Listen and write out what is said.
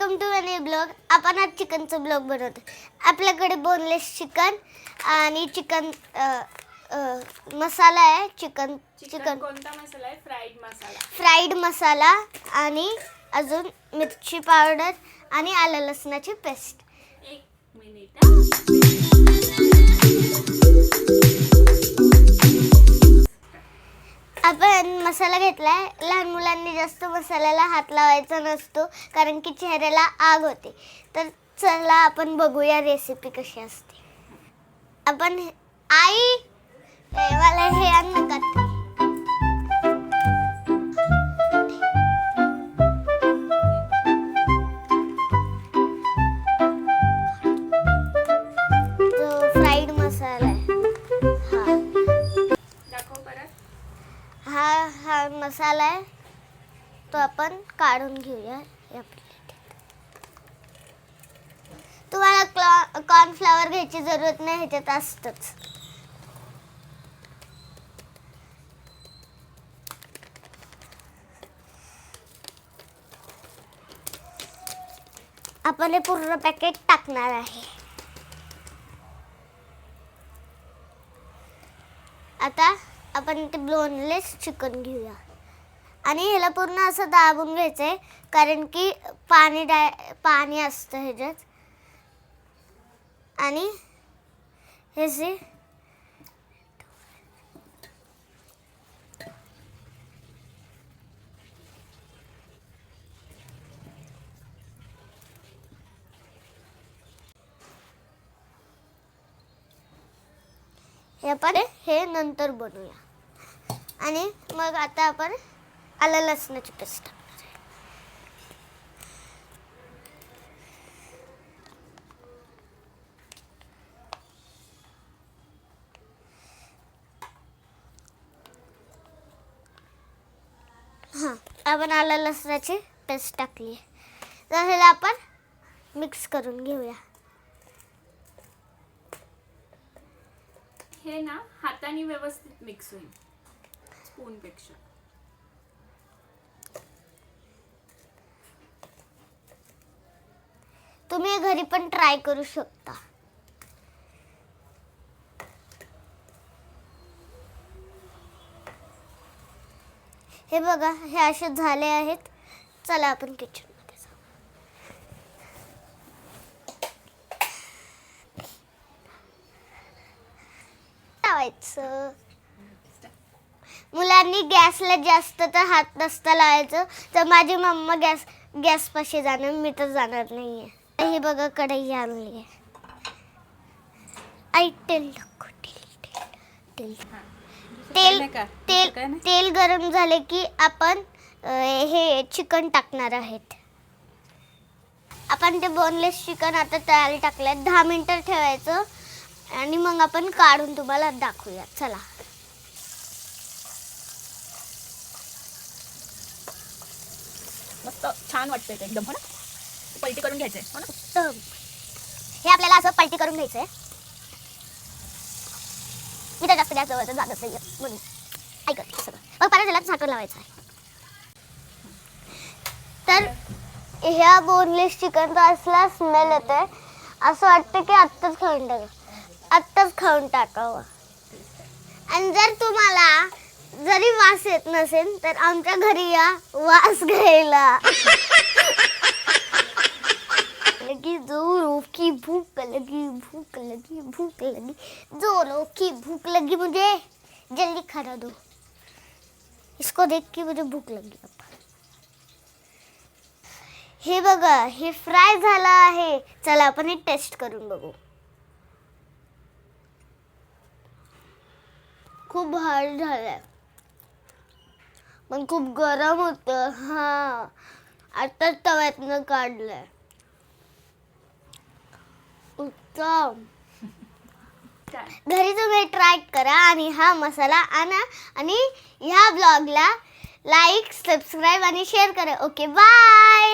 Welcome to अनी blog. आपण आज चिकनचं ब्लॉग बनवतो. आपल्याकडे बोनलेस चिकन आणि चिकन मसाला आहे. चिकन कोणता मसाला आहे? फ्राईड मसाला आणि अजून मिरची पावडर आणि आलं लसणाची पेस्ट. एक मिनिट. आपण मसाला घेतलाय. लहान मुलांनी जास्त मसाल्याला हात लावायचा नसतो कारण की चेहऱ्याला आग होते. तर चला आपण बघूया रेसिपी कशी असते. आपण आई मला हे अन्न करते. जो फ्राईड मसाला आहे दाखव परत. हा मसाला आहे तो आपण काढून घेऊया या प्लेटीत. तुम्हाला कॉर्नफ्लॉवर घ्यायची जरूरत नाही, ह्याच्यात असतंच. आपण हे पूर्ण पॅकेट टाकणार आहे. आता आपण ते बोनलेस चिकन घेऊया आणि ह्याला पूर्ण असं दाबून घ्यायचंय कारण की पाणी असतं ह्याच्यात. आणि हे जे आपण हे नंतर बनवूया. आणि मग आता आपण आलं लसणाची पेस्ट टाकणार आहे. आपण आलं लसणाची पेस्ट टाकली आहे. तर ह्याला आपण मिक्स करून घेऊया. हे ना हाताने व्यवस्थित मिक्स होईल स्पून पेक्षा. तुम्ही घरी पण ट्राय करू शकता. हे बघा, हे असे झाले आहेत. चला आपण किचन मध्ये जाऊ. लावायचं. मुलांनी गॅसला जास्त तर हात नसता लावायचं. तर माझी मम्मा गॅस पाशी जाणार, मी तर जाणार नाहीये. हे बघा कढई आणली आहे. आई तेल टाकू. तेल गरम झाले की आपण हे चिकन टाकणार आहेत. आपण ते बोनलेस चिकन आता तयारी टाकलंय. 10 मिनिटं ठेवायचं आणि मग आपण काढून तुम्हाला दाखवूया. चला. मस्त छान वाटतंय ते एकदम. हो ना, पलटी करून घ्यायचंय. हो ना, हे आपल्याला असं पलटी करून घ्यायचंय. मी तर जास्त गॅस जवळ जात नाहीये म्हणून ऐकत सगळं. मग परत त्याला झाकण लावायचं आहे. तर ह्या बोनलेस चिकनचा असला स्मेल येतोय. असं वाटतं की आत्ताच खाऊन टाकावं. आणि जर तुम्हाला जरी वास येत नसेल तर आमच्या घरी या वास घ्यायला. जोरों की भूख लगी मुझे, जल्दी खाना दो. इसको देख के मुझे भूक लगी. हे बघा, हे फ्राय झालं आहे. चला आपण हे टेस्ट करून बघू. खूप भारी झालंय पण खूप गरम होतं. आता तव्यातनं काढलंय. उत्तम. घरी तुम्ही ट्राय करा आणि हा मसाला आणा आणि ह्या ब्लॉगला लाईक, सबस्क्राईब आणि शेअर करा. Okay, bye.